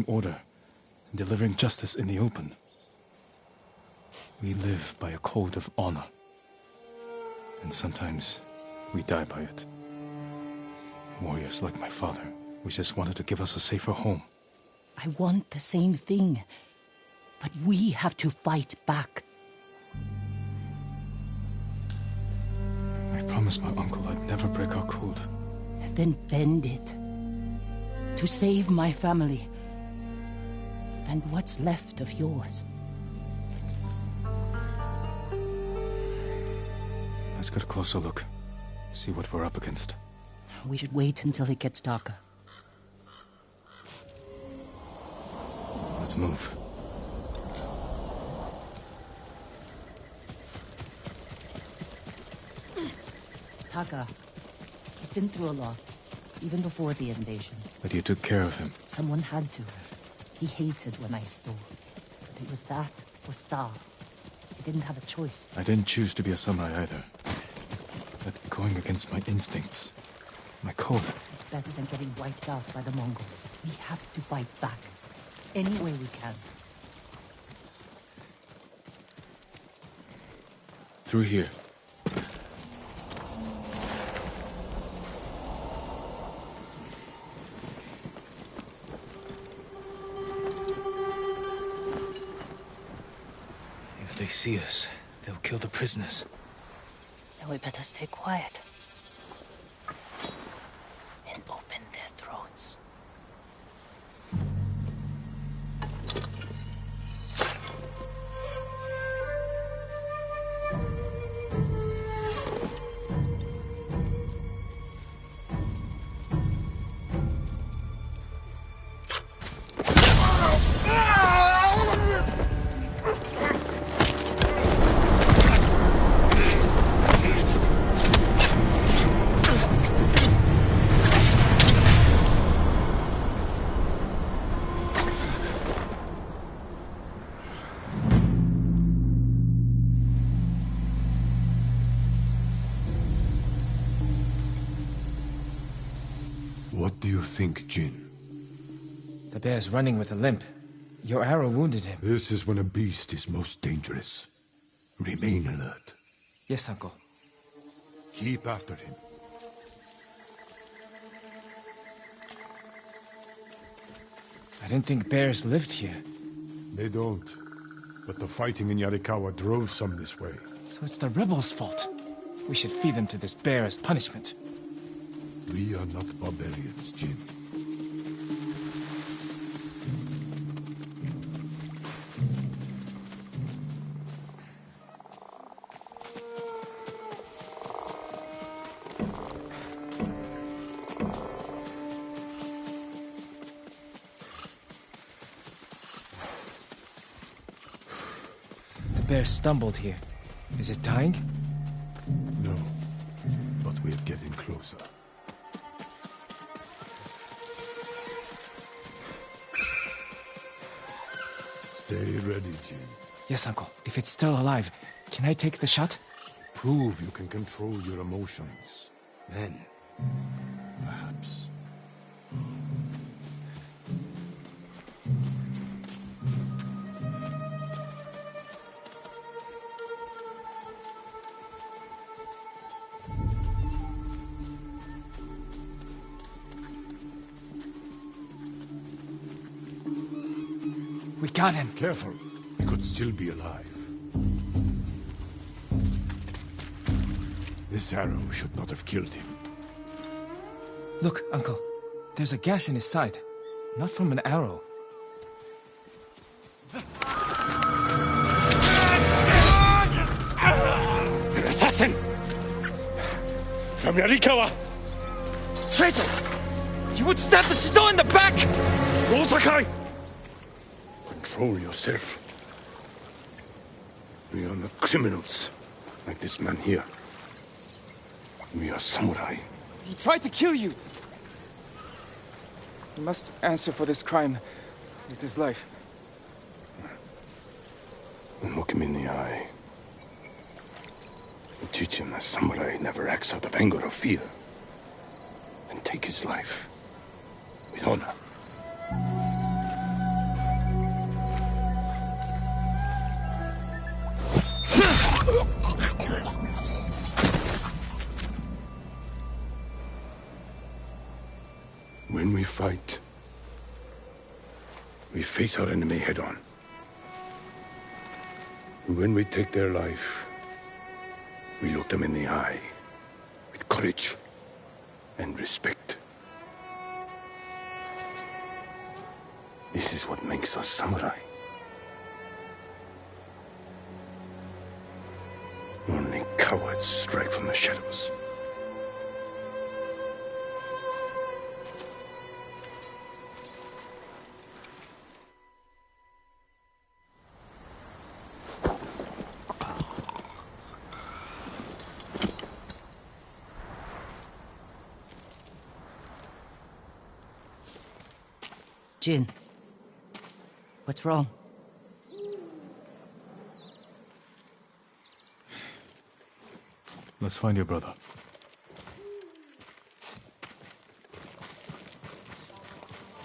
order and delivering justice in the open. We live by a code of honor. And sometimes we die by it. Warriors like my father, who just wanted to give us a safer home. I want the same thing. But we have to fight back. I promised my uncle I'd never break our code. Then bend it. To save my family. And what's left of yours. Let's get a closer look. See what we're up against. We should wait until it gets darker. Let's move. Taka. He's been through a lot. Even before the invasion. But you took care of him. Someone had to. He hated when I stole. But it was that or starve. I didn't have a choice. I didn't choose to be a samurai either. But going against my instincts, my code. It's better than getting wiped out by the Mongols. We have to fight back. Any way we can. Through here. If they see us, they'll kill the prisoners. Then we better stay quiet. And open their throats. What do you think, Jin? The bear's running with a limp. Your arrow wounded him. This is when a beast is most dangerous. Remain alert. Yes, Uncle. Keep after him. I didn't think bears lived here. They don't. But the fighting in Yarikawa drove some this way. So it's the rebels' fault. We should feed them to this bear as punishment. We are not barbarians, Jin. The bear stumbled here. Is it dying? No. But we're getting closer. Stay ready, Jin. Yes, Uncle. If it's still alive, can I take the shot? Prove you can control your emotions. Then, perhaps. We got him. Careful. He could still be alive. This arrow should not have killed him. Look, Uncle. There's a gash in his side. Not from an arrow. An assassin! From Yarikawa! Traitor! You would stab the Chido in the back! Osakai! Control yourself. We are not criminals, like this man here. We are samurai. He tried to kill you! He must answer for this crime with his life. And look him in the eye. And teach him that samurai never acts out of anger or fear. And take his life with honor. We face our enemy head-on. And when we take their life, we look them in the eye with courage and respect. This is what makes us samurai. Only cowards strike from the shadows. Jin, what's wrong? Let's find your brother.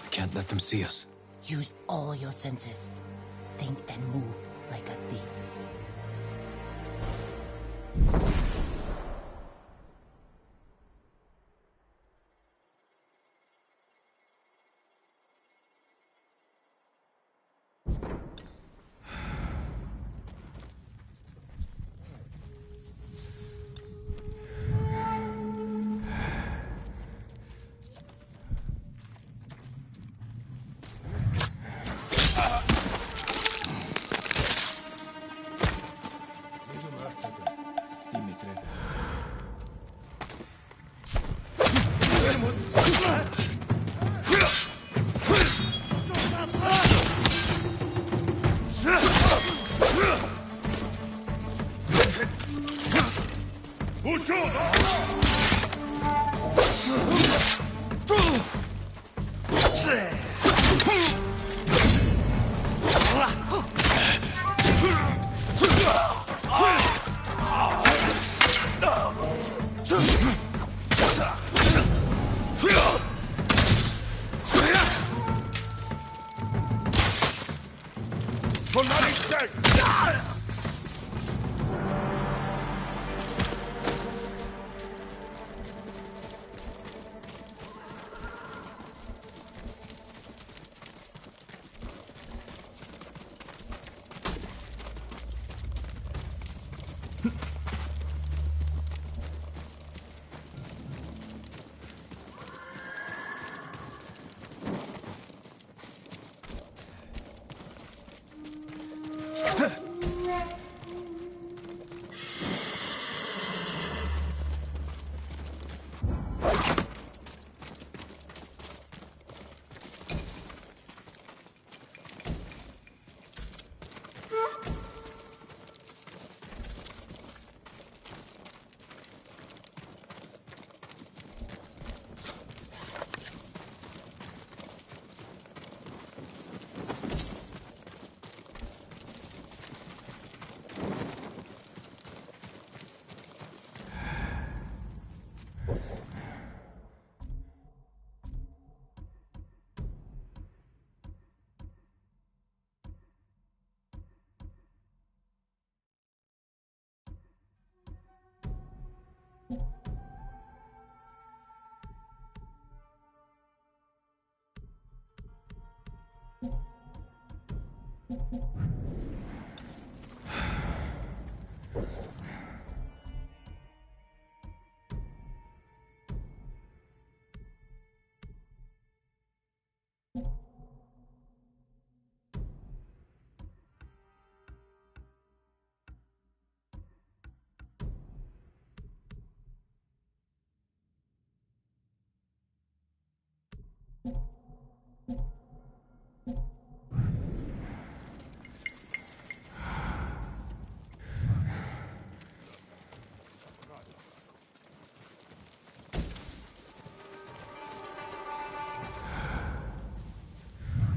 We can't let them see us. Use all your senses. Think and move like a thief.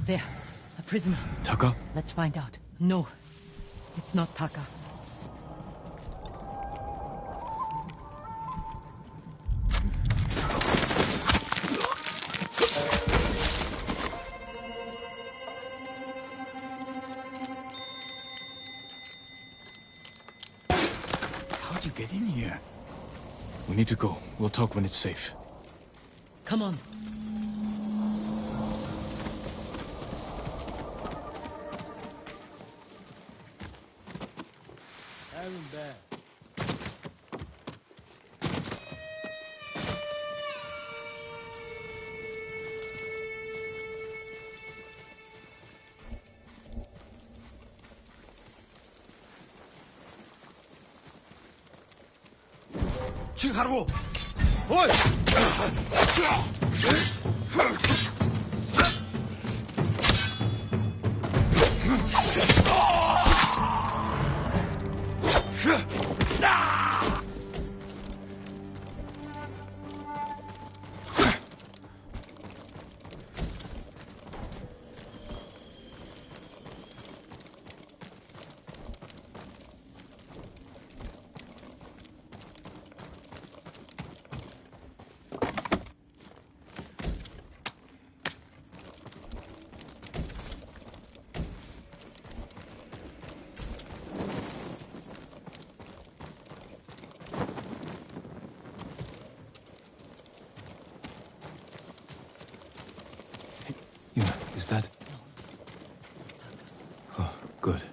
There, a prisoner. Taka? Let's find out. No, it's not Taka. How'd you get in here? We need to go. We'll talk when it's safe. Come on. 지하로. 어이! Is that... Oh, good.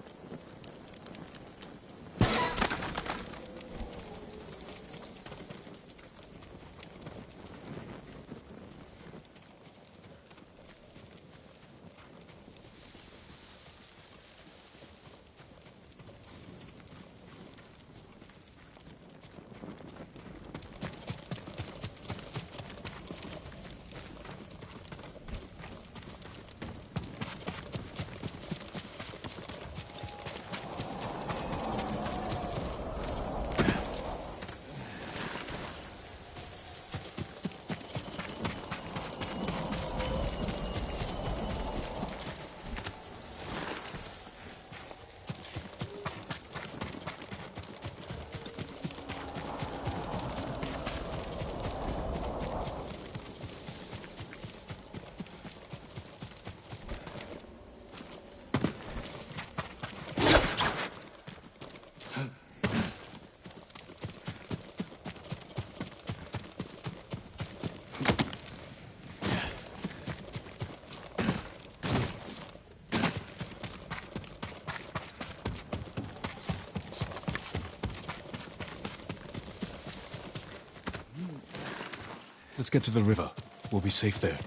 Let's get to the river. We'll be safe there.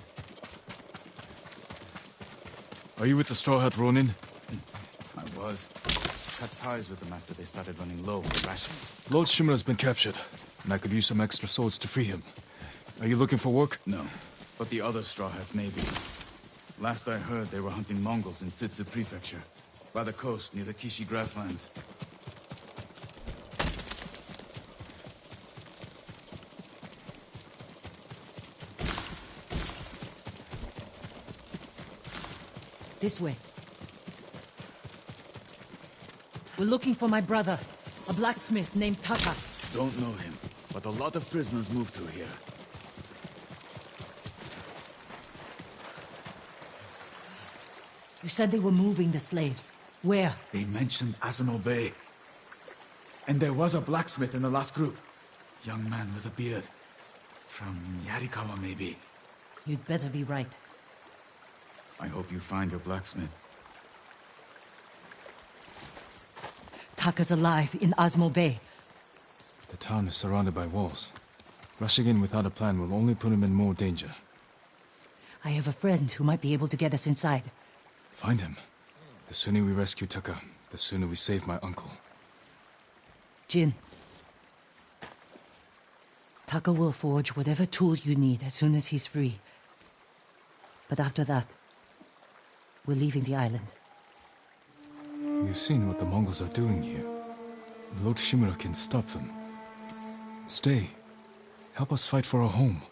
Are you with the Straw Hat Ronin? I was. Cut ties with them after they started running low on rations. Lord Shimura's been captured, and I could use some extra swords to free him. Are you looking for work? No, but the other Straw Hats may be. Last I heard, they were hunting Mongols in Tsutsu Prefecture, by the coast near the Kishi grasslands. This way. We're looking for my brother, a blacksmith named Taka. Don't know him, but a lot of prisoners move through here. You said they were moving the slaves. Where? They mentioned Azamo Bay. And there was a blacksmith in the last group. Young man with a beard. From Yarikawa, maybe. You'd better be right. I hope you find your blacksmith. Taka's alive in Azamo Bay. The town is surrounded by walls. Rushing in without a plan will only put him in more danger. I have a friend who might be able to get us inside. Find him. The sooner we rescue Taka, the sooner we save my uncle. Jin. Taka will forge whatever tool you need as soon as he's free. But after that, we're leaving the island. You've seen what the Mongols are doing here. Lord Shimura can stop them. Stay. Help us fight for our home.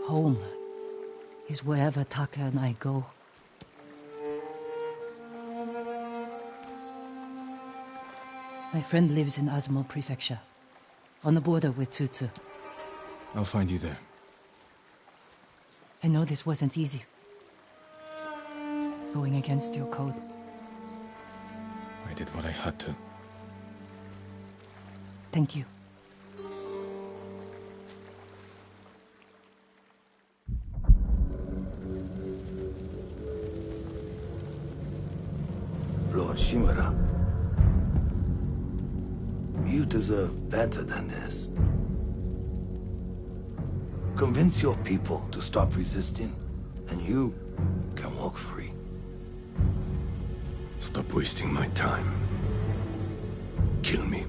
Home is wherever Taka and I go. My friend lives in Azamo Prefecture, on the border with Tsutsu. I'll find you there. I know this wasn't easy. Going against your code. I did what I had to. Thank you. Lord Shimura, you deserve better than this. Convince your people to stop resisting, and you can walk free. Stop wasting my time. Kill me.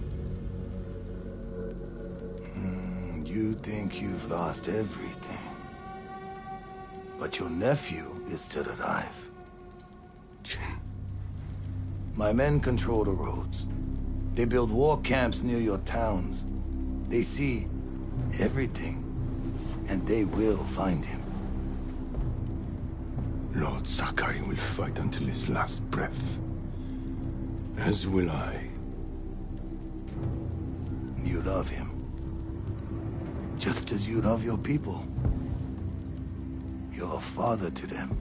You think you've lost everything. But your nephew is still alive. My men control the roads. They build war camps near your towns. They see everything, and they will find him. Lord Sakai will fight until his last breath. As will I. You love him. Just as you love your people. You're a father to them.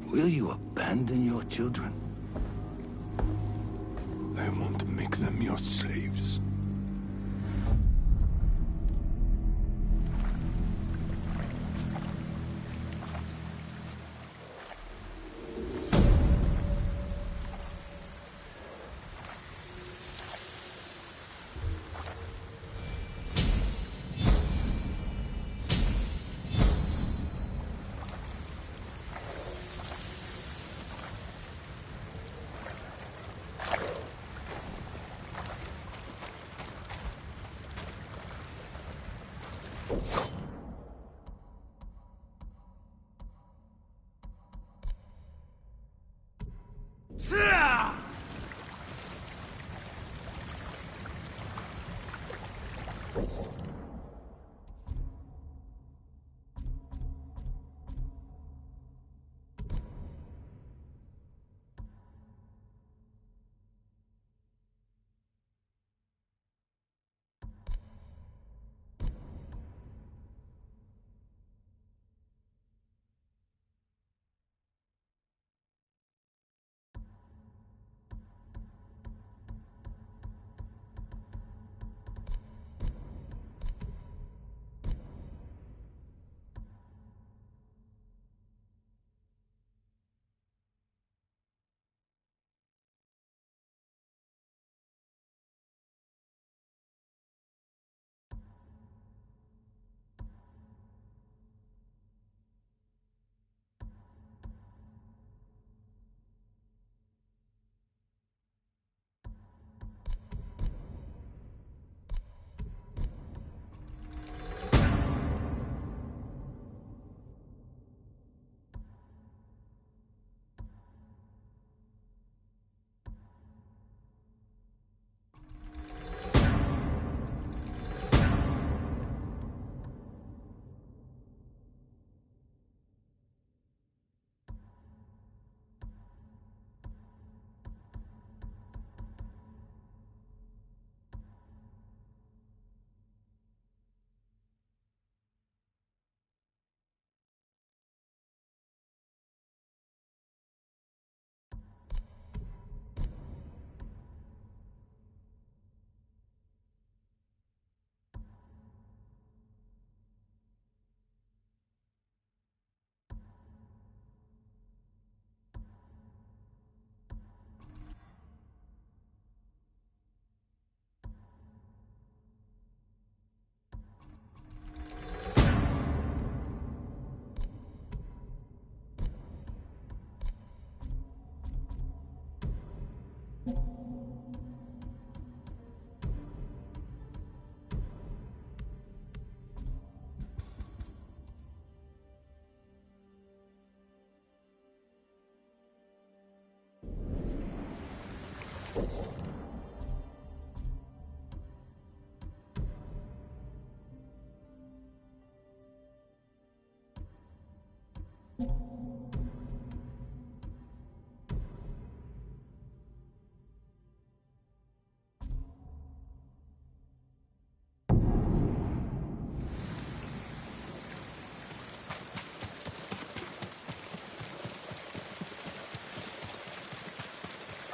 Will you abandon your children? I won't make them your slaves.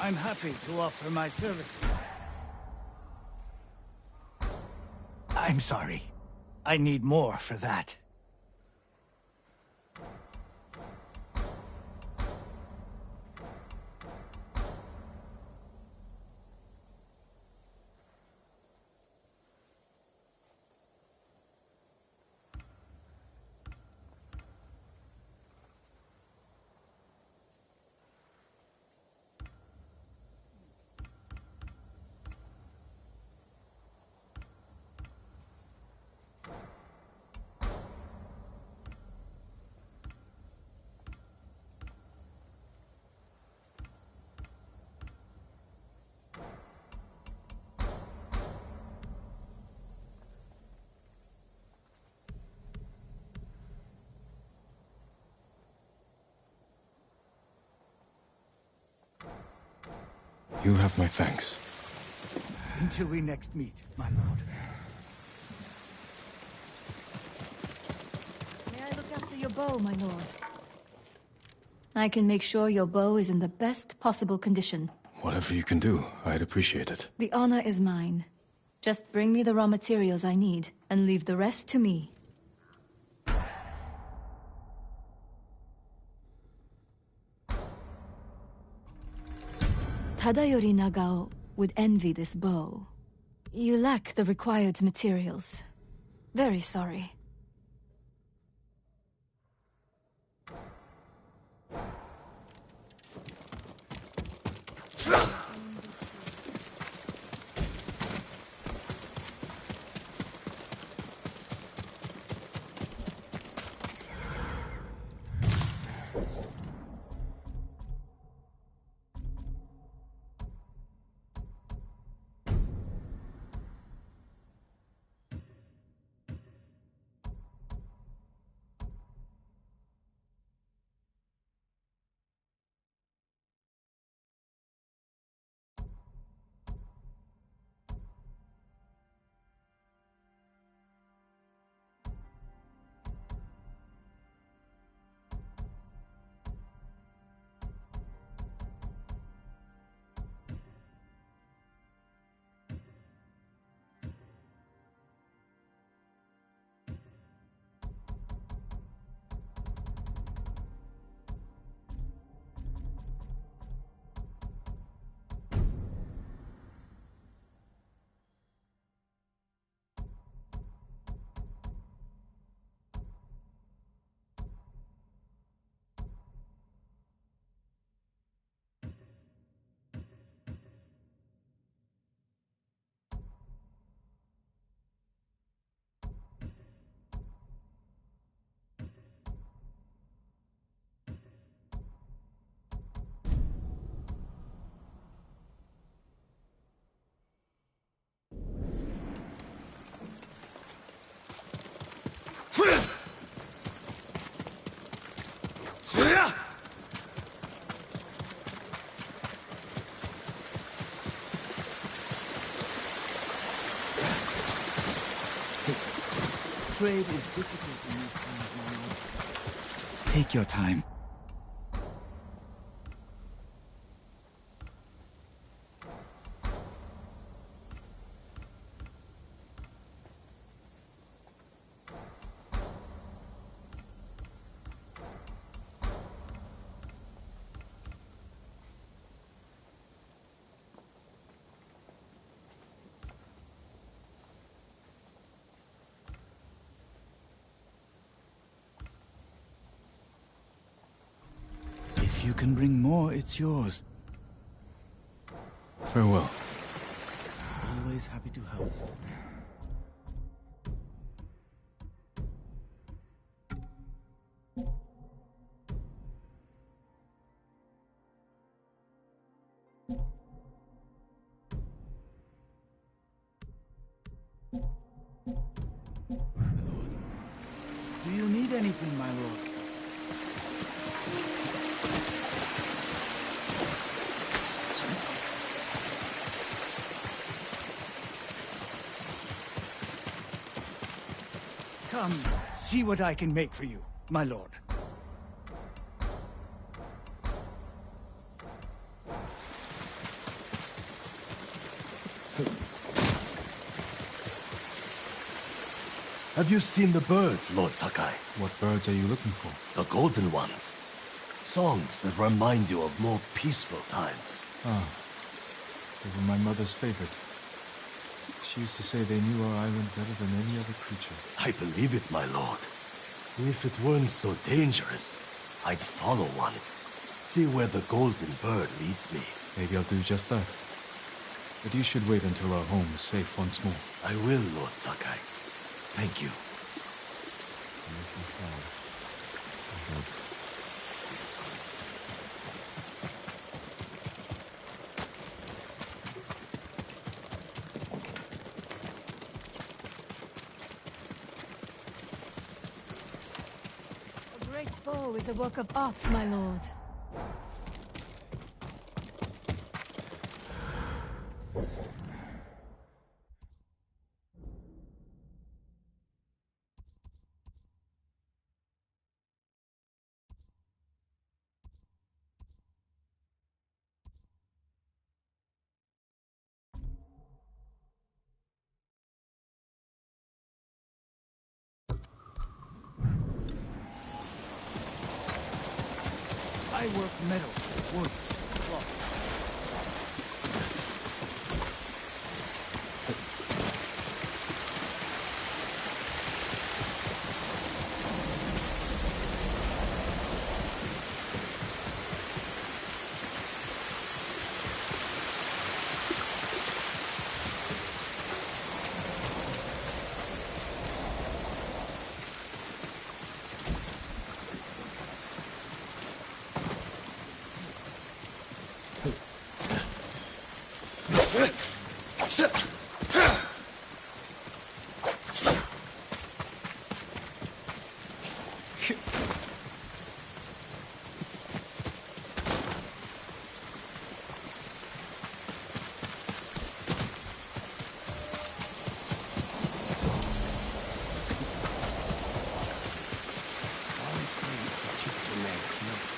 I'm happy to offer my services. I'm sorry. I need more for that. You have my thanks. Until we next meet, my lord. May I look after your bow, my lord? I can make sure your bow is in the best possible condition. Whatever you can do, I'd appreciate it. The honor is mine. Just bring me the raw materials I need, and leave the rest to me. Tadayori Nagao would envy this bow. You lack the required materials. Very sorry. Trade is difficult in these times, my lord. Take your time. If you can bring more, it's yours. Farewell. Always happy to help. My lord. Do you need anything, my lord? Come, see what I can make for you, my lord. Have you seen the birds, Lord Sakai? What birds are you looking for? The golden ones. Songs that remind you of more peaceful times. Ah, they were my mother's favorite. She used to say they knew our island better than any other creature. I believe it, my lord. If it weren't so dangerous, I'd follow one. See where the golden bird leads me. Maybe I'll do just that. But you should wait until our home is safe once more. I will, Lord Sakai. Thank you. A great bow is a work of art, my lord. I work metal, wood, cloth.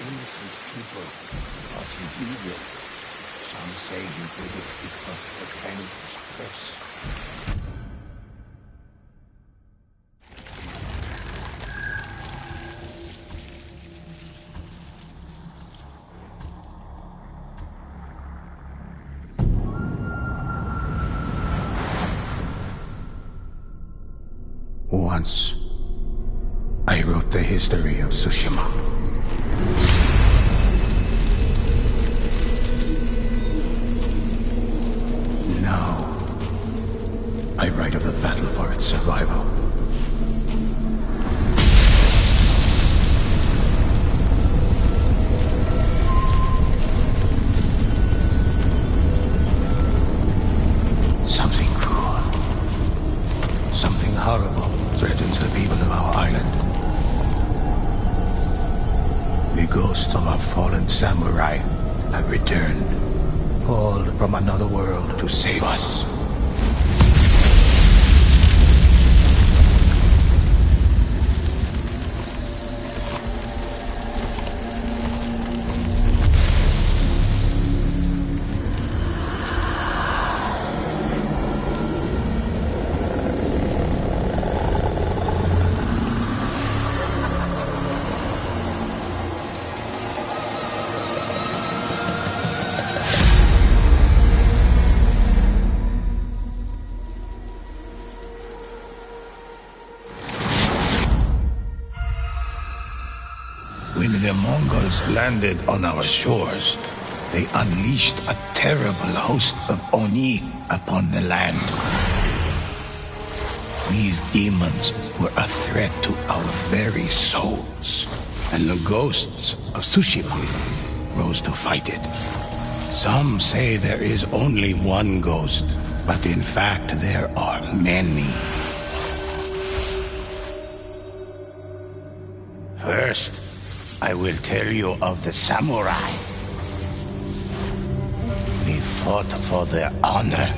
Innocent people because he's evil. Some say he did it because of the Fenrir's curse. Once, I wrote the history of Tushima. Now, I write of the battle for its survival. Something cruel, something horrible threatens the people of our island. The ghosts of our fallen samurai have returned, called from another world to save us. When the Mongols landed on our shores, they unleashed a terrible host of Oni upon the land. These demons were a threat to our very souls, and the ghosts of Tsushima rose to fight it. Some say there is only one ghost, but in fact there are many. First, I will tell you of the samurai. They fought for their honor,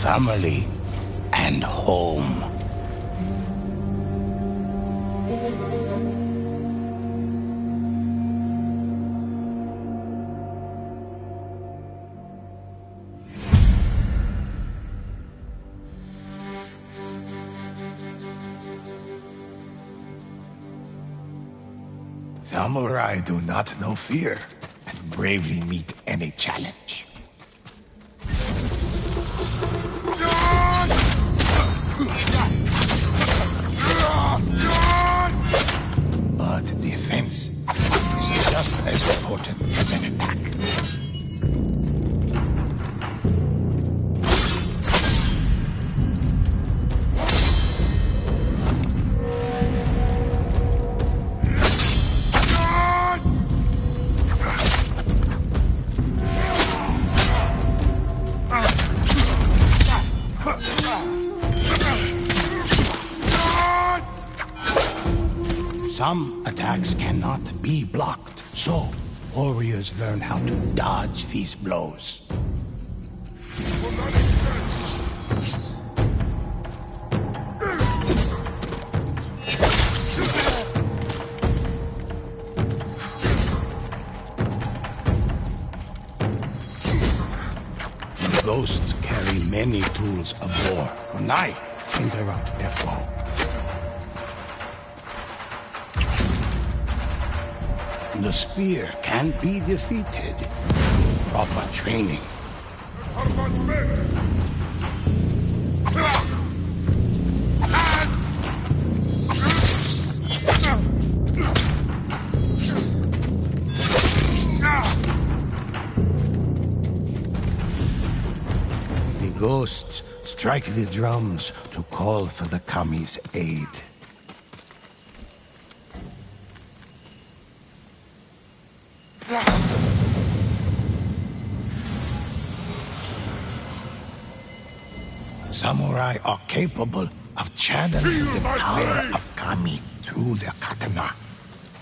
family, and home. Samurai do not know fear and bravely meet any challenge. But defense is just as important as an attack. Some attacks cannot be blocked, so warriors learn how to dodge these blows. ghosts carry many tools of war. Kunai, interrupt their flow. The spear can be defeated with proper training. The ghosts strike the drums to call for the kami's aid. Samurai are capable of channeling the power of kami through their katana,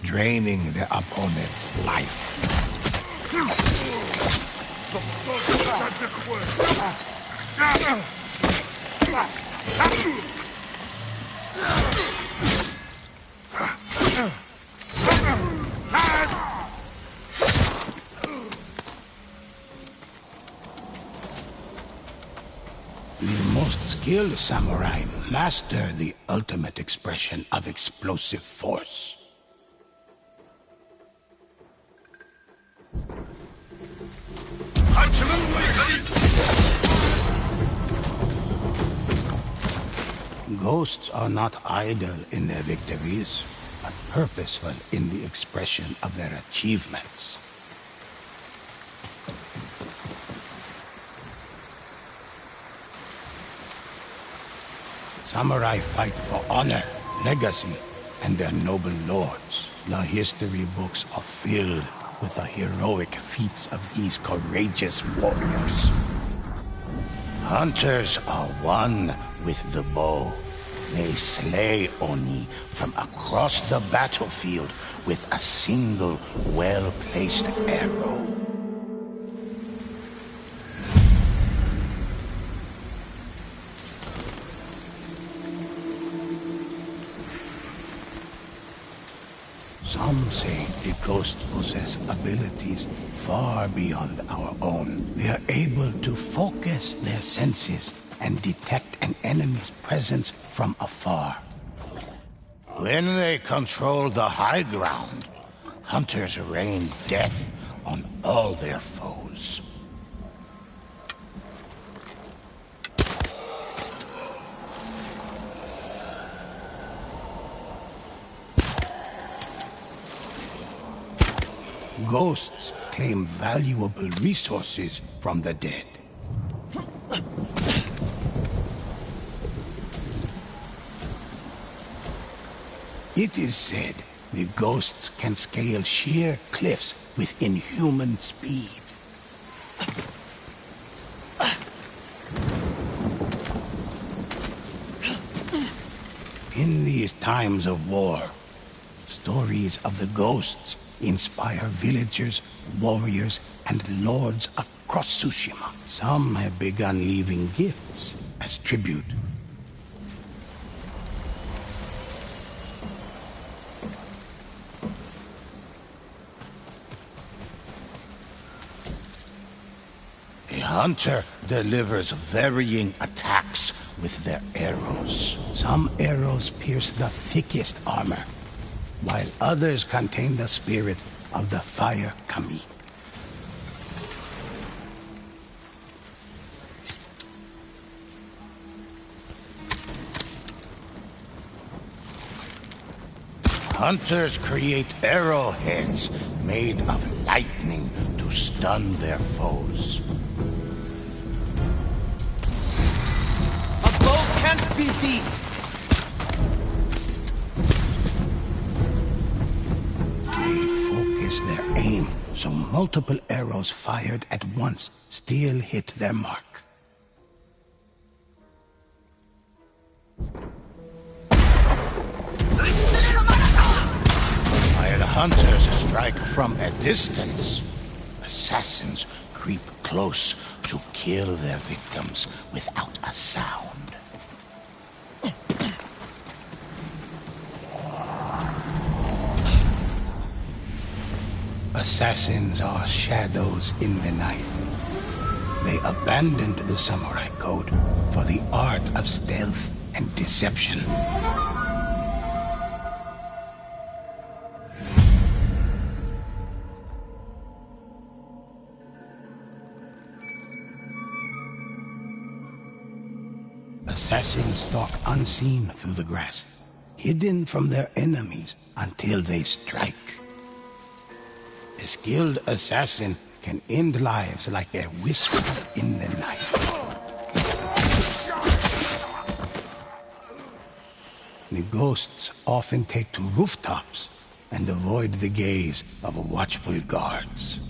draining their opponent's life. The most skilled samurai master the ultimate expression of explosive force. Ghosts are not idle in their victories, but purposeful in the expression of their achievements. Samurai fight for honor, legacy, and their noble lords. The history books are filled with the heroic feats of these courageous warriors. Hunters are one with the bow. They slay Oni from across the battlefield with a single well-placed arrow. Some say the ghosts possess abilities far beyond our own. They are able to focus their senses and detect an enemy's presence from afar. When they control the high ground, hunters rain death on all their foes. Ghosts claim valuable resources from the dead. It is said the ghosts can scale sheer cliffs with inhuman speed. In these times of war, stories of the ghosts inspire villagers, warriors, and lords across Tsushima. Some have begun leaving gifts as tribute. A hunter delivers varying attacks with their arrows. Some arrows pierce the thickest armor, while others contain the spirit of the fire kami. Hunters create arrowheads made of lightning to stun their foes. A bow can't be beat! They focus their aim, so multiple arrows fired at once still hit their mark. While hunters strike from a distance, assassins creep close to kill their victims without a sound. Assassins are shadows in the night. they abandoned the samurai code for the art of stealth and deception. Assassins stalk unseen through the grass, hidden from their enemies until they strike. A skilled assassin can end lives like a whisper in the night. The ghosts often take to rooftops and avoid the gaze of watchful guards.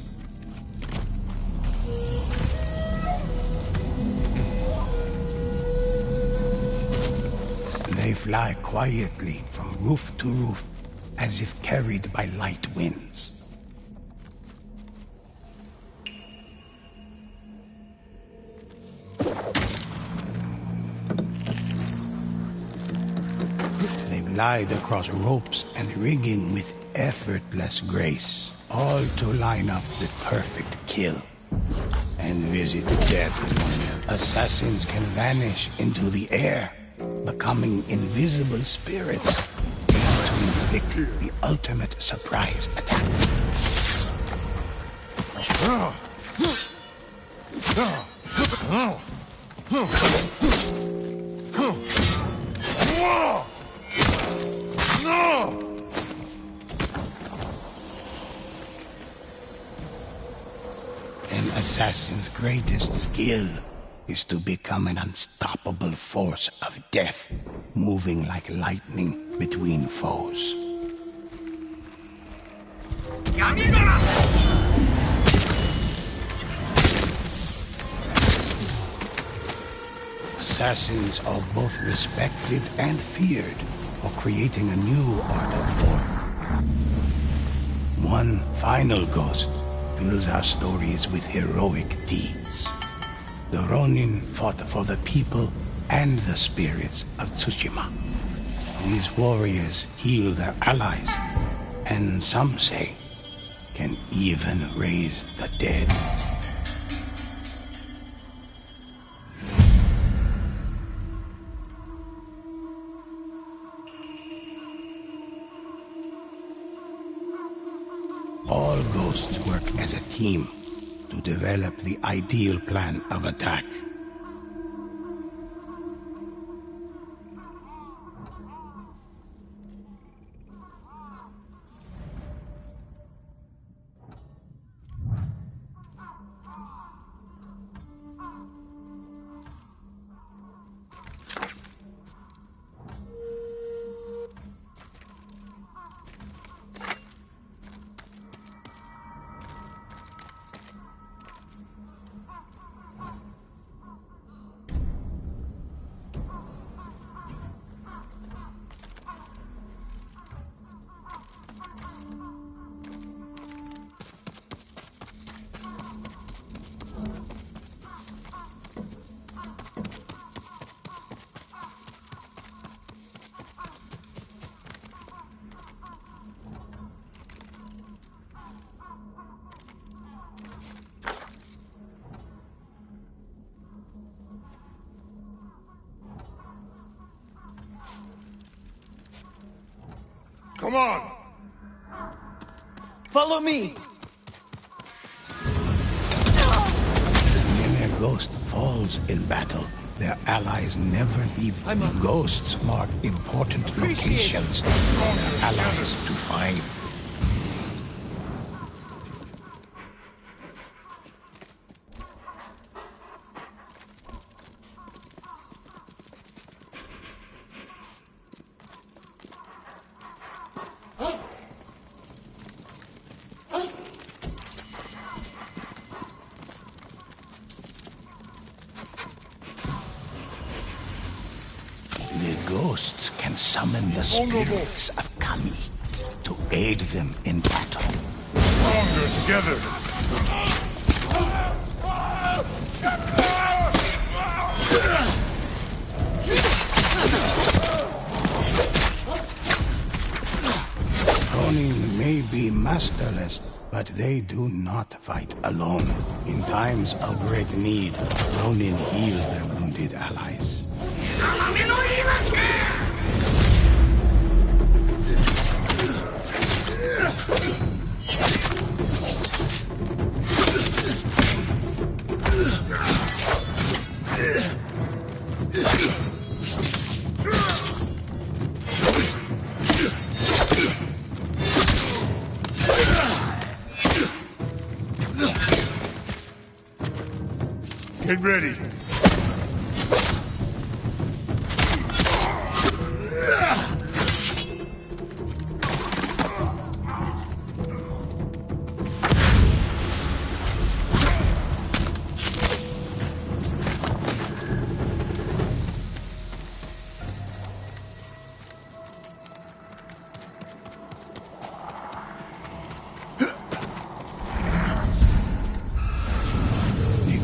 They fly quietly from roof to roof, as if carried by light winds. They glide across ropes and rigging with effortless grace, all to line up the perfect kill and visit death. Assassins can vanish into the air, becoming invisible spirits, able to inflict the ultimate surprise attack. An assassin's greatest skill is to become an unstoppable force of death, moving like lightning between foes. Assassins are both respected and feared for creating a new art of war. One final ghost fills our stories with heroic deeds. The Ronin fought for the people and the spirits of Tsushima. These warriors heal their allies, and some say, can even raise the dead. All ghosts work as a team to develop the ideal plan of attack. Come on! Follow me! When a ghost falls in battle, their allies never leave them. The ghosts mark important locations for their allies to find. The ghosts can summon the spirits of Kami to aid them in battle. Stronger together! Ronin may be masterless, but they do not fight alone. In times of great need, Ronin heal their wounded allies. Get ready.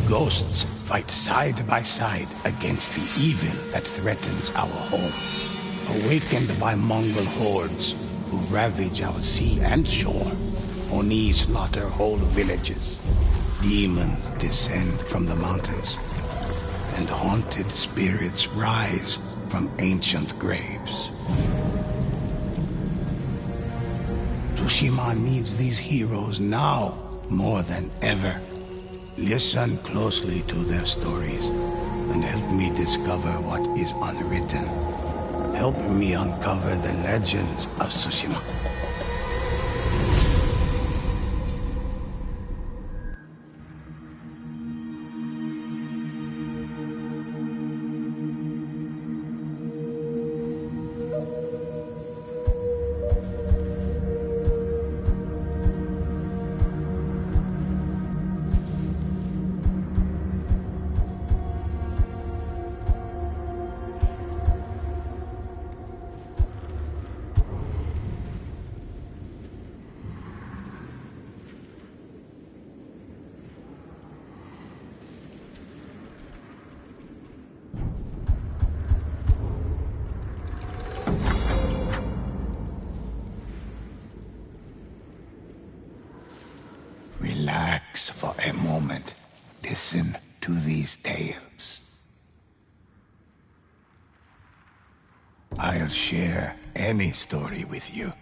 Ghosts fight side by side against the evil that threatens our home. Awakened by Mongol hordes who ravage our sea and shore, Oni slaughter whole villages. Demons descend from the mountains, and haunted spirits rise from ancient graves. Tushima needs these heroes now more than ever. Listen closely to their stories, and help me discover what is unwritten. Help me uncover the legends of Tsushima. Relax for a moment. Listen to these tales. I'll share any story with you.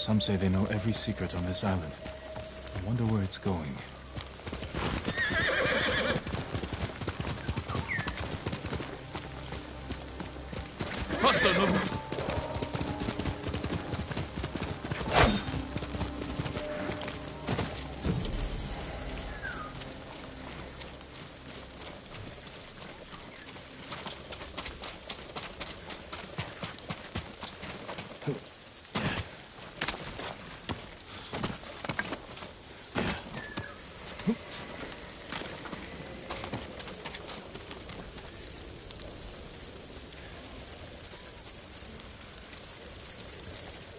Some say they know every secret on this island. I wonder where it's going. Faster, Nobu!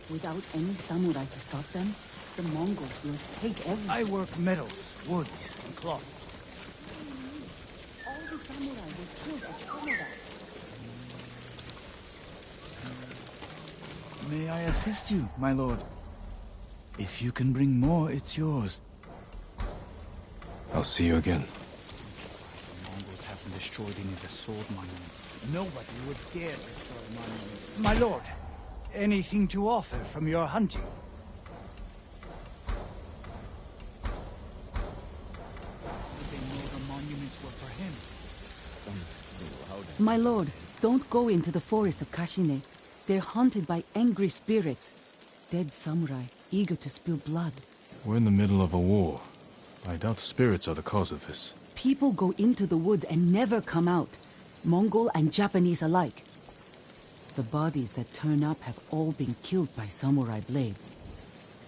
Without any samurai to stop them, the Mongols will take everything. I work metals, woods, and cloth. All the samurai were killed at Komoda. May I assist you, my lord? If you can bring more, it's yours. I'll see you again. The Mongols haven't destroyed any of the sword monuments. Nobody would dare destroy monuments. My lord, anything to offer from your hunting? They know the monuments were for him. My lord, don't go into the forest of Kashine. They're haunted by angry spirits. Dead samurai, eager to spill blood. We're in the middle of a war. I doubt spirits are the cause of this. People go into the woods and never come out. Mongol and Japanese alike. The bodies that turn up have all been killed by samurai blades.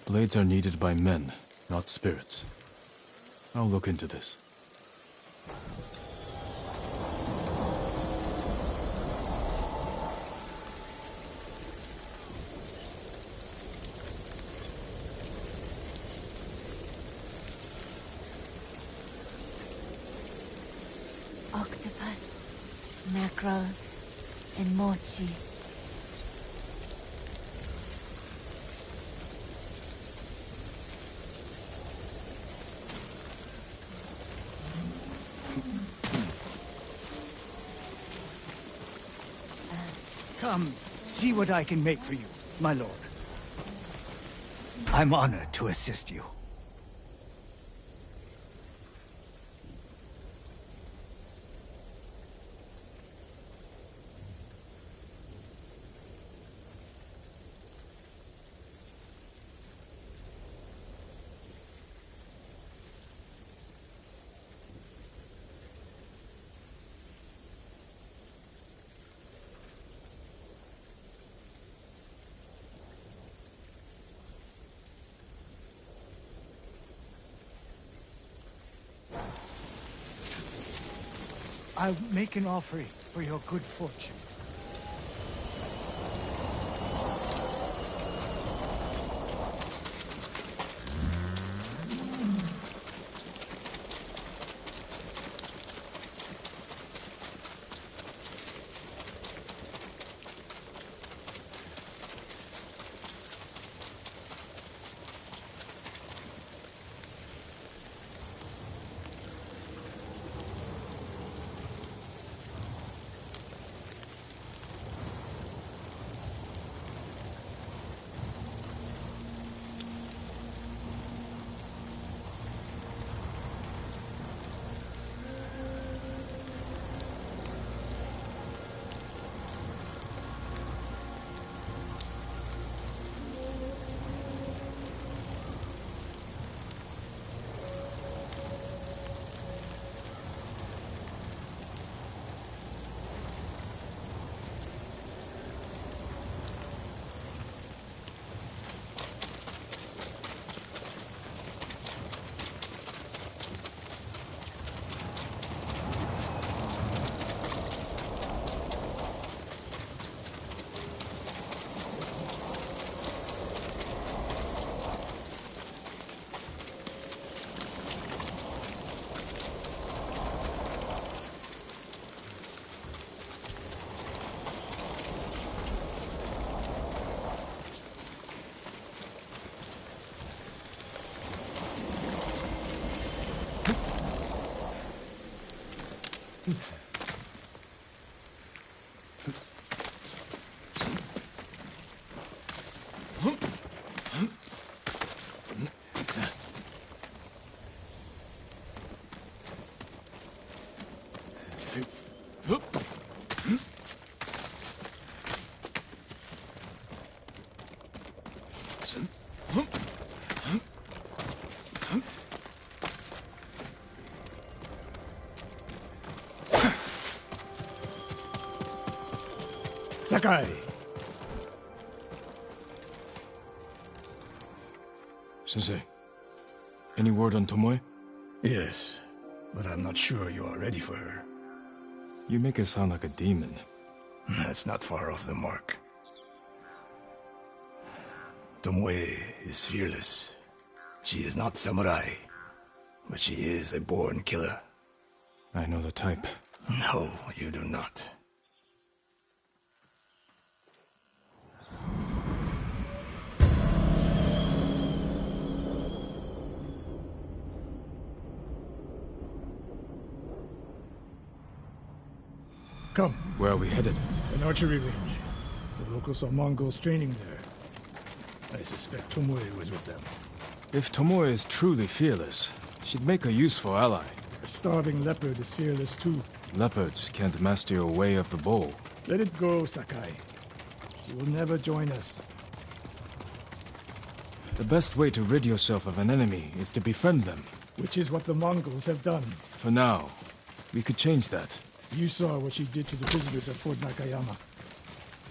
Blades are needed by men, not spirits. I'll look into this. Octopus, mackerel, and mochi. Come, see what I can make for you, my lord. I'm honored to assist you. I'll make an offering for your good fortune. Sakai! Sensei, any word on Tomoe? Yes, but I'm not sure you are ready for her. You make her sound like a demon. That's not far off the mark. Tomoe is fearless. She is not samurai, but she is a born killer. I know the type. No, you do not. Come. Where are we headed? An archery range. The locals saw Mongols training there. I suspect Tomoe was with them. If Tomoe is truly fearless, she'd make a useful ally. A starving leopard is fearless too. Leopards can't master your way of the bow. Let it go, Sakai. She will never join us. The best way to rid yourself of an enemy is to befriend them. Which is what the Mongols have done. For now, we could change that. You saw what she did to the prisoners at Fort Nakayama.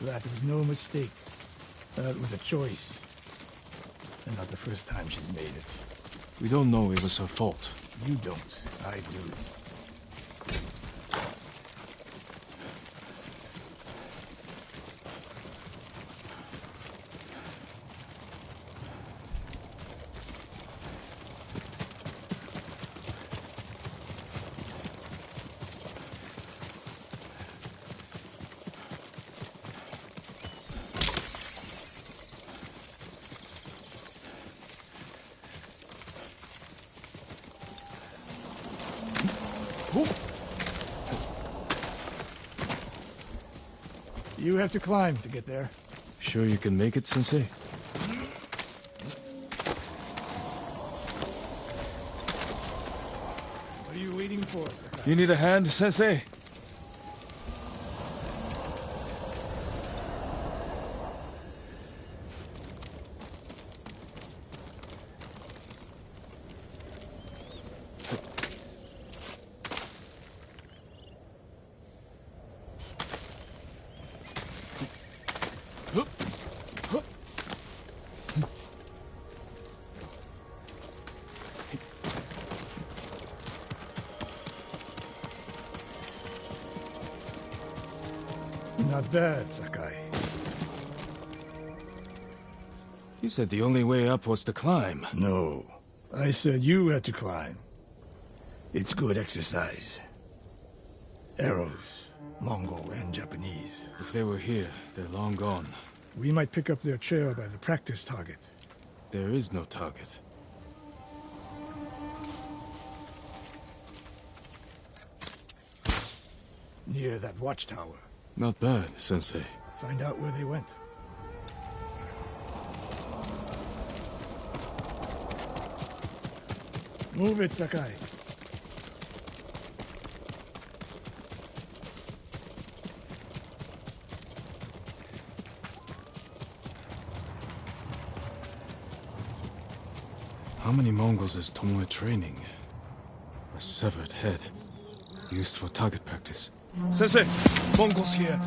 That was no mistake. That was a choice. And not the first time she's made it. We don't know it was her fault. You don't. I do. You have to climb to get there. Sure you can make it, Sensei? What are you waiting for, Sakai? You need a hand, Sensei? Not bad, Sakai. You said the only way up was to climb. No. I said you had to climb. It's good exercise. Arrows, Mongol and Japanese. If they were here, they're long gone. We might pick up their trail by the practice target. There is no target. Near that watchtower. Not bad, Sensei. Find out where they went. Move it, Sakai. How many Mongols is Tomoe training? A severed head. Used for target practice. Sensei! Mongols here!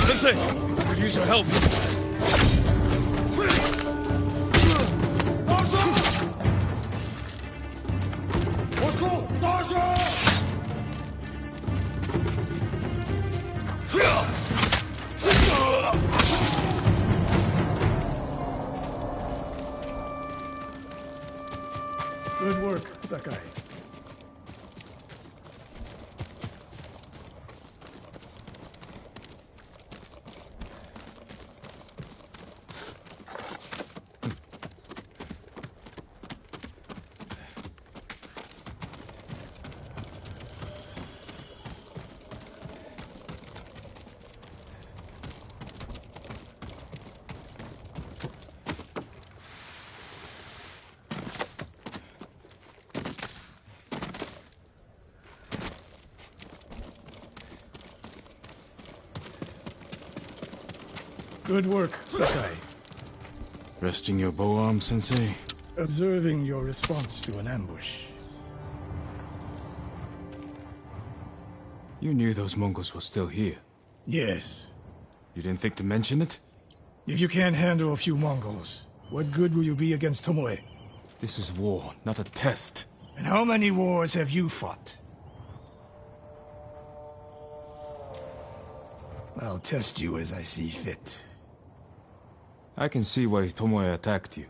Sensei! Could use your help. Good work, Sakai. Good work, Sakai. Resting your bow arm, Sensei? Observing your response to an ambush. You knew those Mongols were still here. Yes. You didn't think to mention it? If you can't handle a few Mongols, what good will you be against Tomoe? This is war, not a test. And how many wars have you fought? I'll test you as I see fit. I can see why Tomoe attacked you.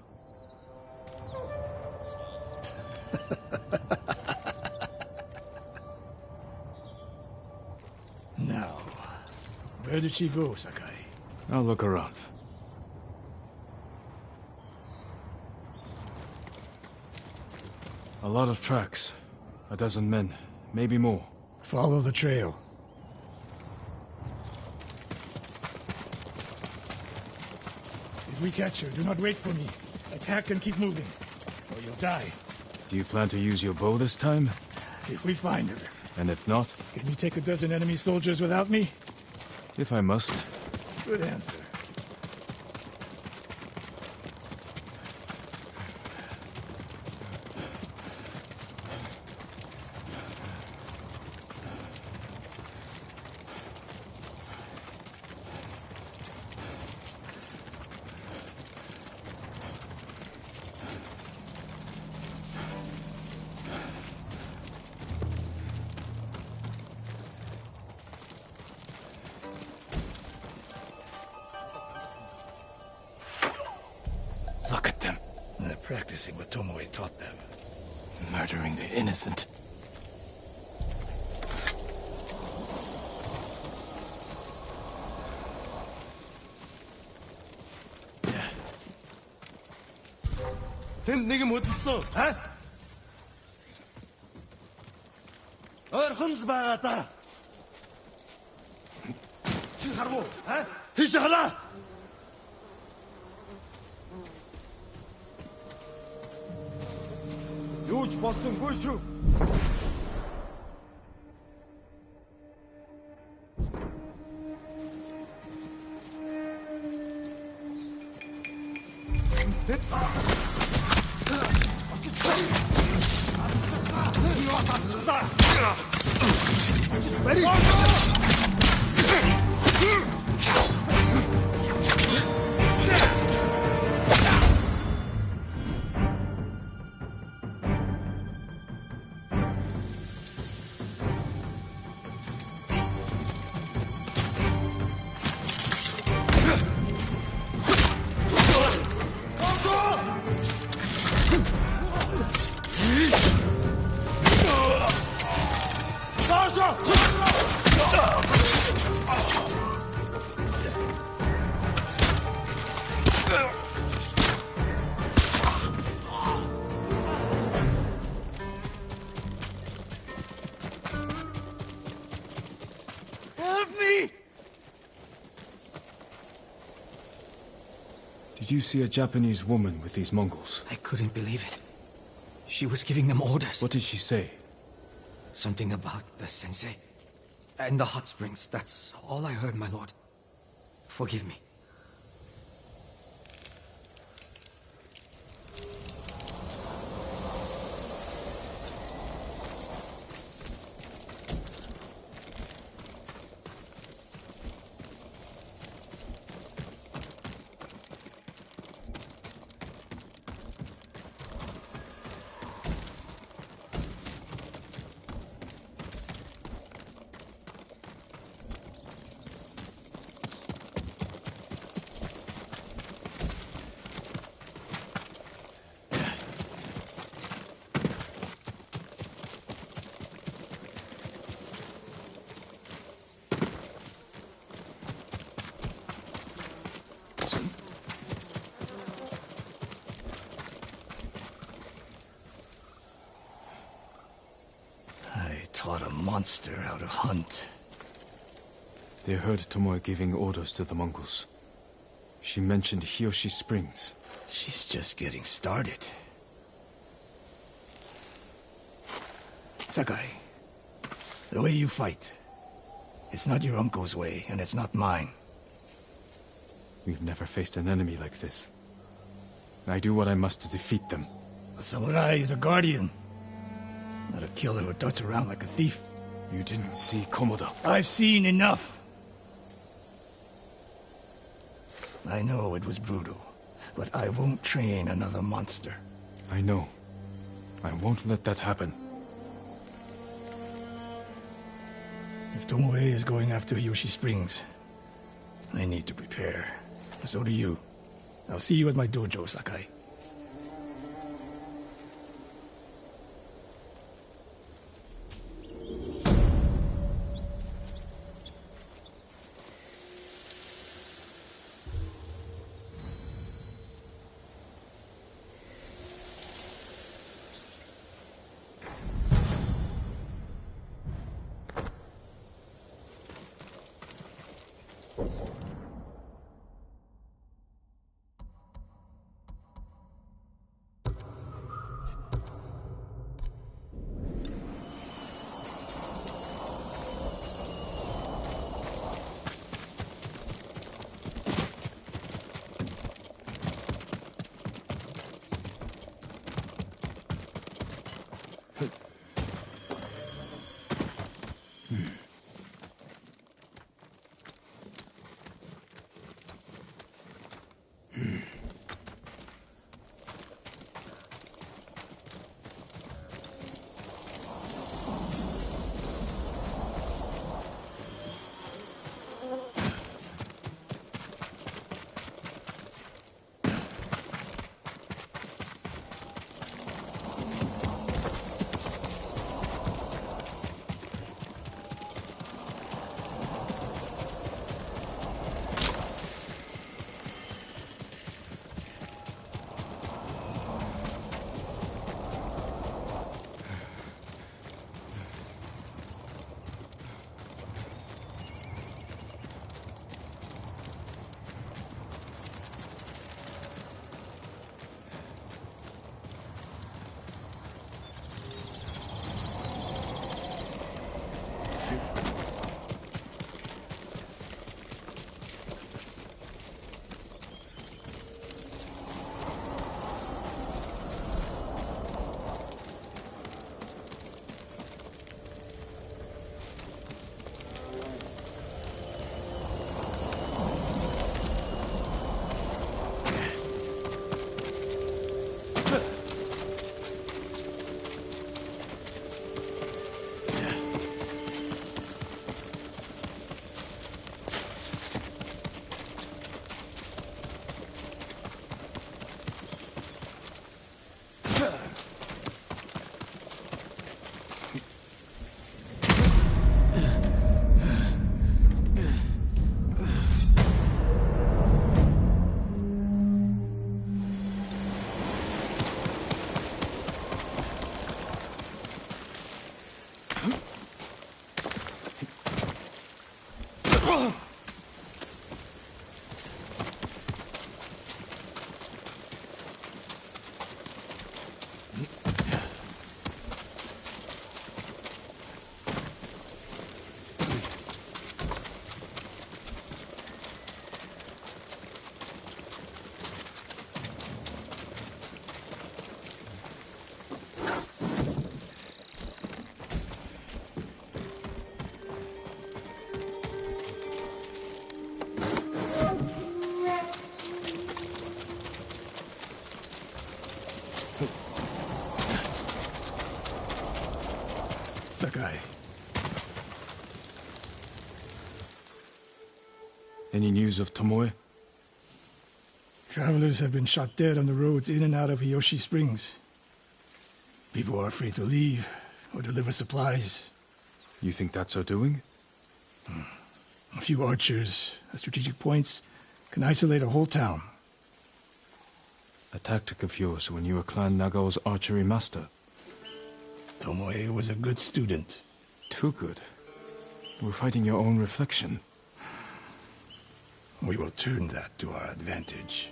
Now, where did she go, Sakai? I'll look around. A lot of tracks. A dozen men, maybe more. Follow the trail. If we catch her, do not wait for me. Attack and keep moving, or you'll die. Do you plan to use your bow this time? If we find her. And if not? Can you take a dozen enemy soldiers without me? If I must. Good answer. Look at them. They're practicing what Tomoe taught them. Murdering the innocent. 내게 뭐 있어? 얼큰 바가다. 지금 하라고. 시작하라. 요지 봤음 보시오. Did you see a Japanese woman with these Mongols? I couldn't believe it. She was giving them orders. What did she say? Something about the sensei. And the hot springs. That's all I heard, my lord. Forgive me. Taught a monster how to hunt. They heard Tomoe giving orders to the Mongols. She mentioned Hiyoshi Springs. She's just getting started. Sakai, the way you fight, it's not your uncle's way, and it's not mine. We've never faced an enemy like this. I do what I must to defeat them. A samurai is a guardian, not a killer who darts around like a thief. You didn't see Komoda. I've seen enough. I know it was brutal, but I won't train another monster. I know. I won't let that happen. If Tomoe is going after Yoshi Springs, I need to prepare. So do you. I'll see you at my dojo, Sakai. Sakai. Any news of Tomoe? Travelers have been shot dead on the roads in and out of Hiyoshi Springs. People are afraid to leave or deliver supplies. You think that's her doing? A few archers at strategic points can isolate a whole town. A tactic of yours when you were Clan Nagao's archery master. Tomoe was a good student. Too good. We're fighting your own reflection. We will turn that to our advantage.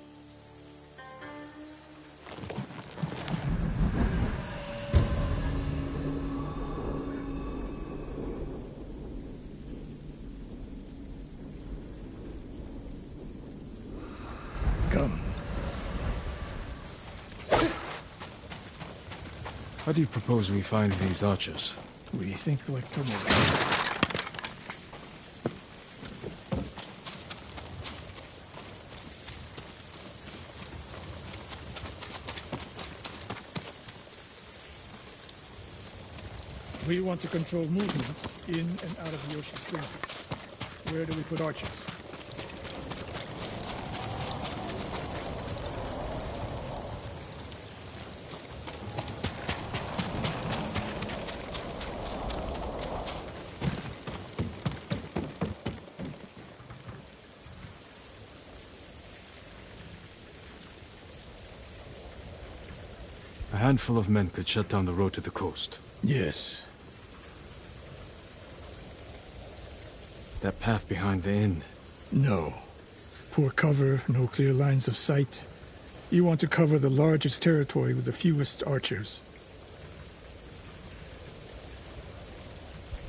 How do you propose we find these archers? We think like Tomo. We want to control movement in and out of the ocean stream. Where do we put archers? A handful of men could shut down the road to the coast. Yes. That path behind the inn. No. Poor cover, no clear lines of sight. You want to cover the largest territory with the fewest archers.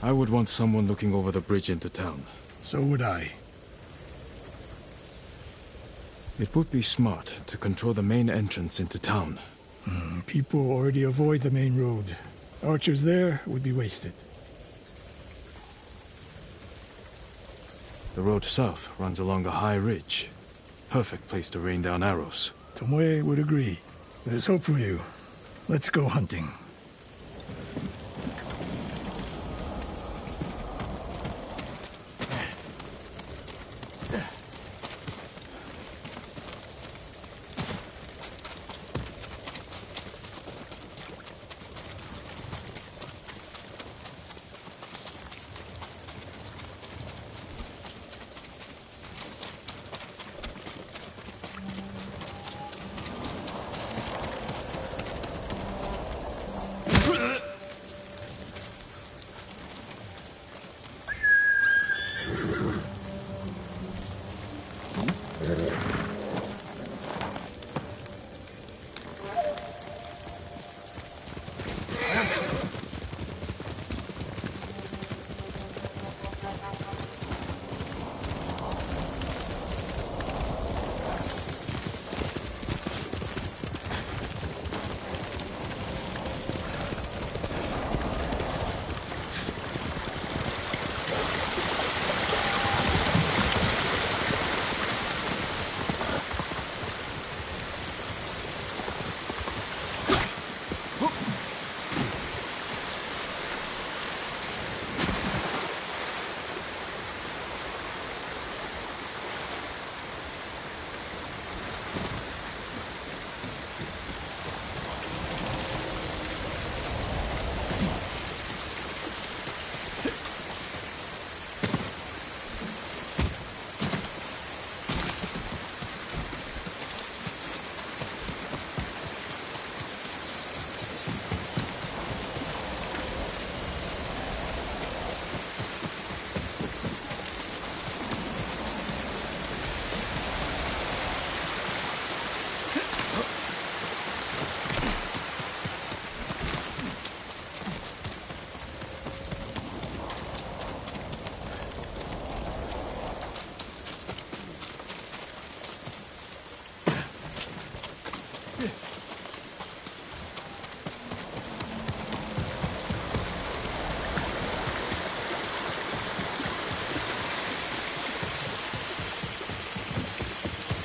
I would want someone looking over the bridge into town. So would I. It would be smart to control the main entrance into town. People already avoid the main road. Archers there would be wasted. The road south runs along a high ridge. Perfect place to rain down arrows. Tomoe would agree. There's hope for you. Let's go hunting.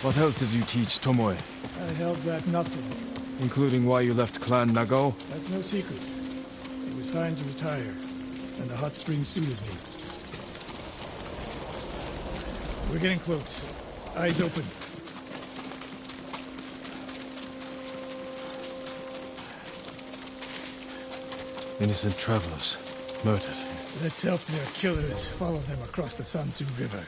What else did you teach Tomoe? I held that nothing. Including why you left Clan Nagao? That's no secret. It was time to retire, and the hot spring suited me. We're getting close. Eyes open. Innocent travelers, murdered. Let's help their killers follow them across the Sansu River.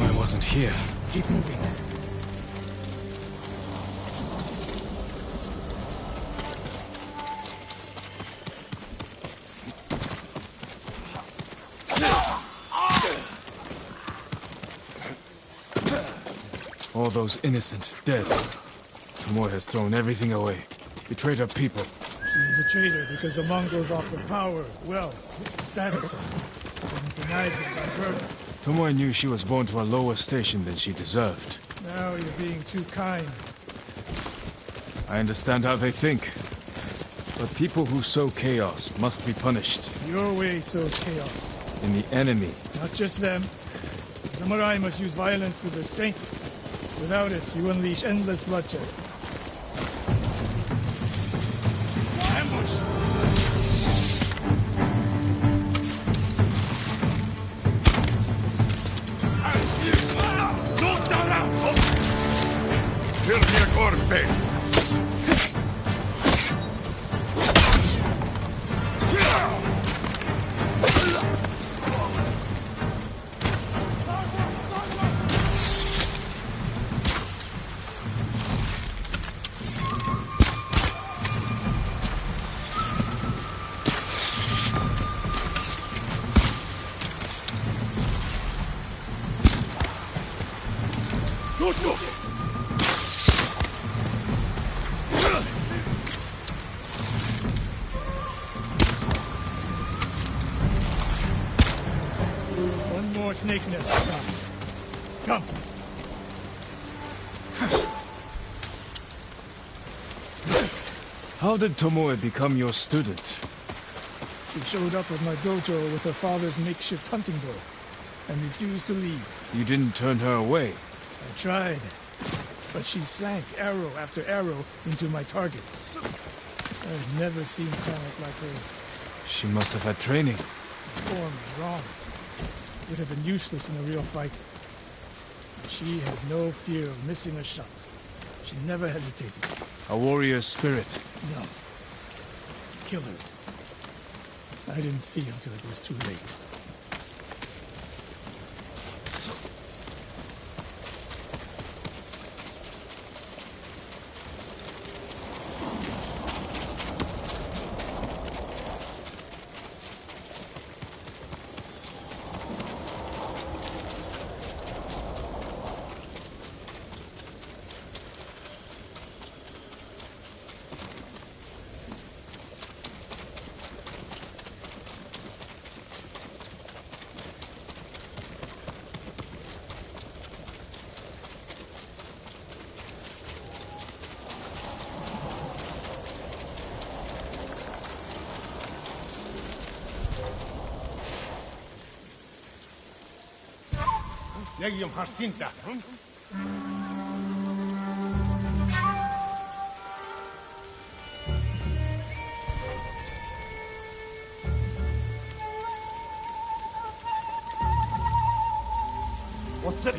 I wasn't here. Keep moving. All those innocent dead. Tomoe has thrown everything away. Betrayed her people. She is a traitor because the Mongols offer power, wealth, status, and denied them by birth. Tomoe knew she was born to a lower station than she deserved. Now you're being too kind. I understand how they think. But people who sow chaos must be punished. Your way sows chaos. In the enemy. Not just them. Samurai must use violence with their strength. Without it, you unleash endless bloodshed. Ambush! One more snake nest. Come. How did Tomoe become your student? She showed up at my dojo with her father's makeshift hunting bow and refused to leave. You didn't turn her away. I tried, but she sank arrow after arrow into my targets. I've never seen talent like hers. She must have had training. The form is wrong. Would have been useless in a real fight. She had no fear of missing a shot. She never hesitated. A warrior's spirit. No. Killers. I didn't see until it was too late. Legium Harsinta. What's it?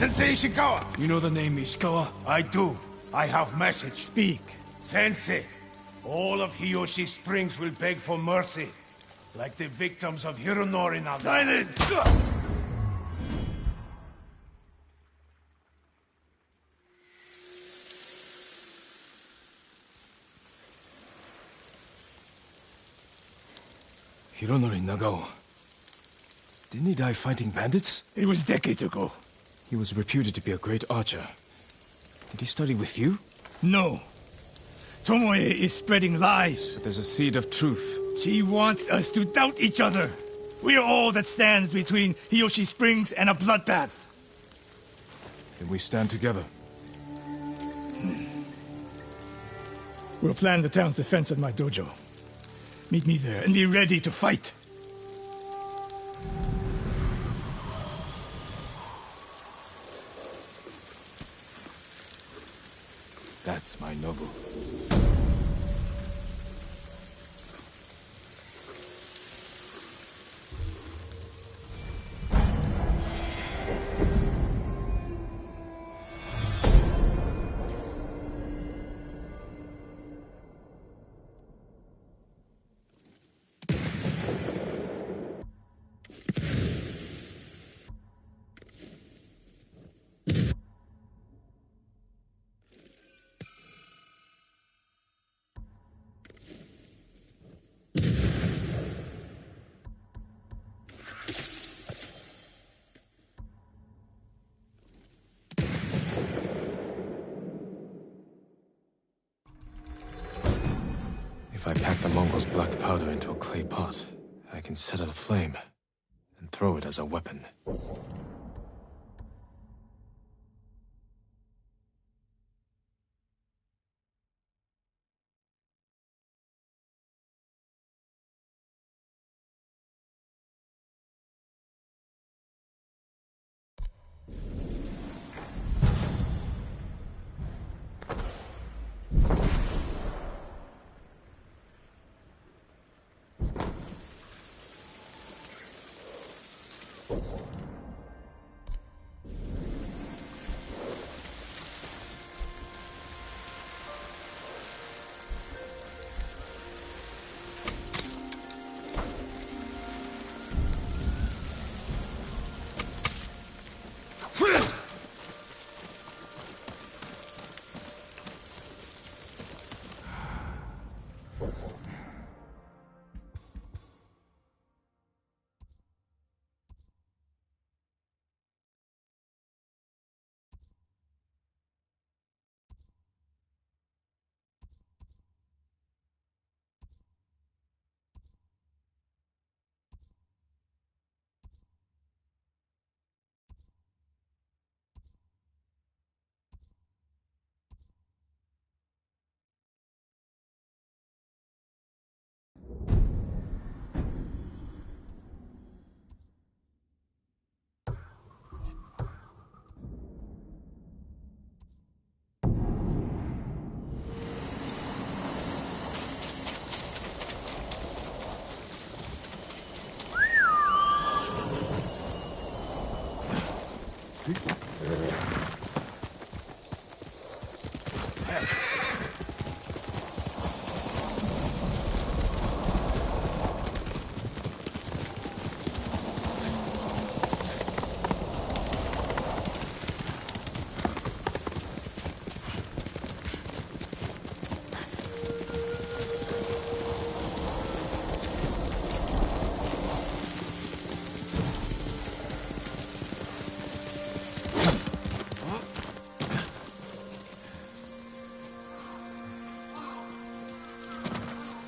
Sensei Ishikawa! You know the name Ishikawa? I do. I have message. Speak. Sensei, all of Hiyoshi Springs will beg for mercy, like the victims of Hironori Naga. Silence! Hironori Nagao. Didn't he die fighting bandits? It was decades ago. He was reputed to be a great archer. Did he study with you? No. Tomoe is spreading lies. But there's a seed of truth. She wants us to doubt each other. We are all that stands between Hiyoshi Springs and a bloodbath. Then we stand together. We'll plan the town's defense at my dojo. Meet me there and be ready to fight. That's my Nobu. If I pack the Mongols' black powder into a clay pot, I can set it aflame and throw it as a weapon.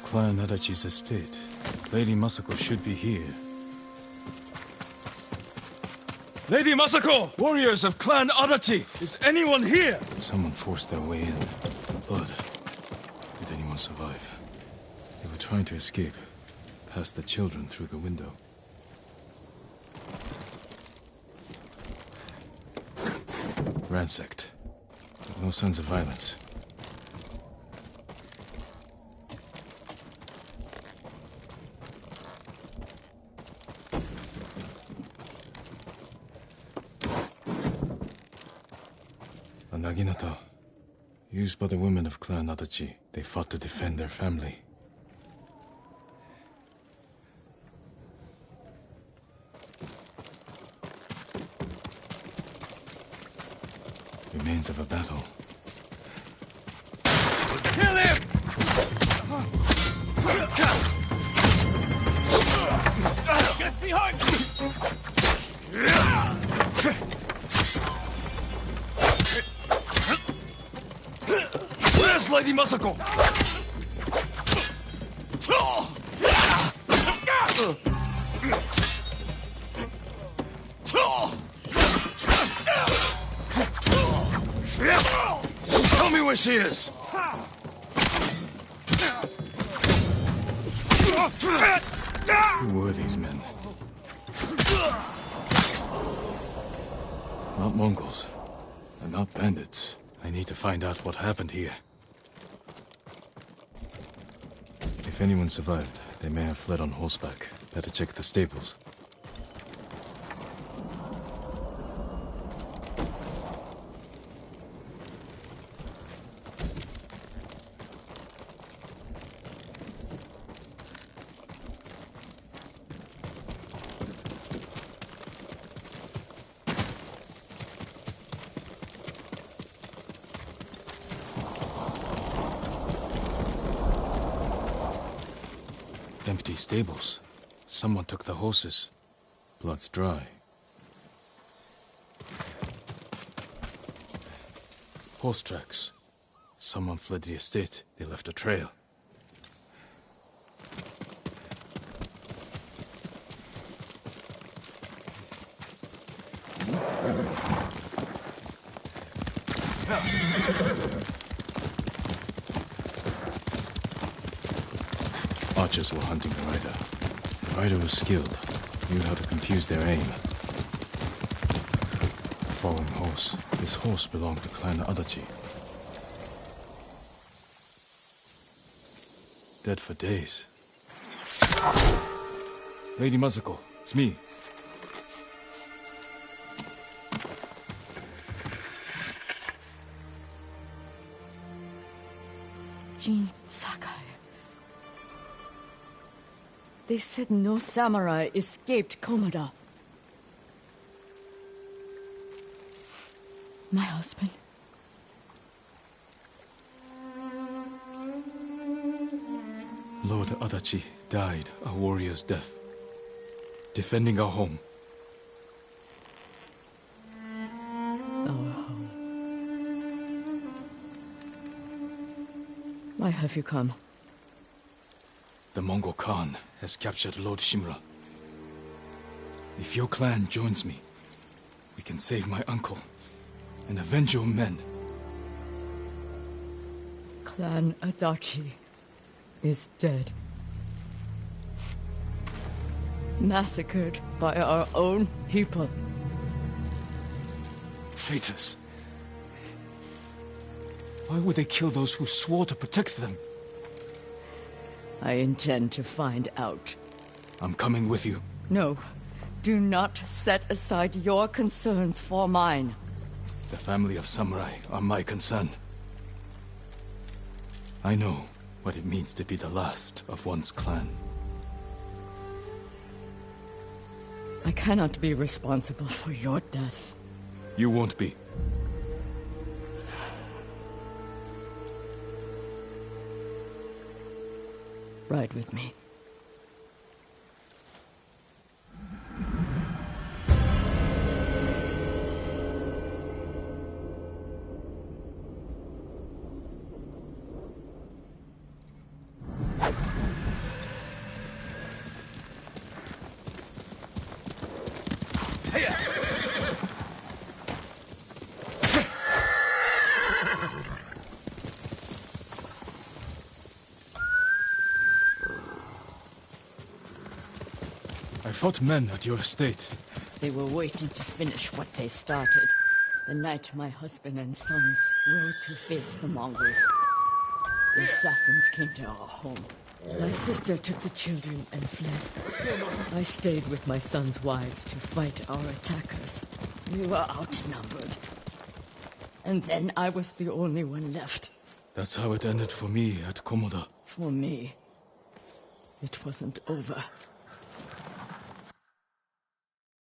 Clan Adachi's estate. Lady Masako should be here. Lady Masako! Warriors of Clan Adachi! Is anyone here? Someone forced their way in. Blood. Did anyone survive? They were trying to escape. Past the children through the window. Ransacked. No signs of violence. A naginata. Used by the women of Clan Adachi. They fought to defend their family. Remains of a battle. Kill him! Get behind me! Where's Lady Masako? Tell me where she is! Who were these men? Not Mongols. And not bandits. I need to find out what happened here. If anyone survived, they may have fled on horseback. Better check the stables. Empty stables. Someone took the horses. Blood's dry. Horse tracks. Someone fled the estate. They left a trail. Archers were hunting the rider. The rider was skilled, knew how to confuse their aim. The fallen horse. This horse belonged to Clan Adachi. Dead for days. Lady Masako, it's me. Jin Sakai. They said no samurai escaped Komoda. My husband. Lord Adachi died a warrior's death, defending our home. Our home. Why have you come? The Mongol Khan has captured Lord Shimura. If your clan joins me, we can save my uncle and avenge your men. Clan Adachi is dead. Massacred by our own people. Traitors. Why would they kill those who swore to protect them? I intend to find out. I'm coming with you. No. Do not set aside your concerns for mine. The family of samurai are my concern. I know what it means to be the last of one's clan. I cannot be responsible for your death. You won't be. Ride with me. fought men at your estate. They were waiting to finish what they started. The night my husband and sons rode to face the Mongols. The assassins came to our home. My sister took the children and fled. I stayed with my sons' wives to fight our attackers. We were outnumbered. And then I was the only one left. That's how it ended for me at Komoda. For me, it wasn't over.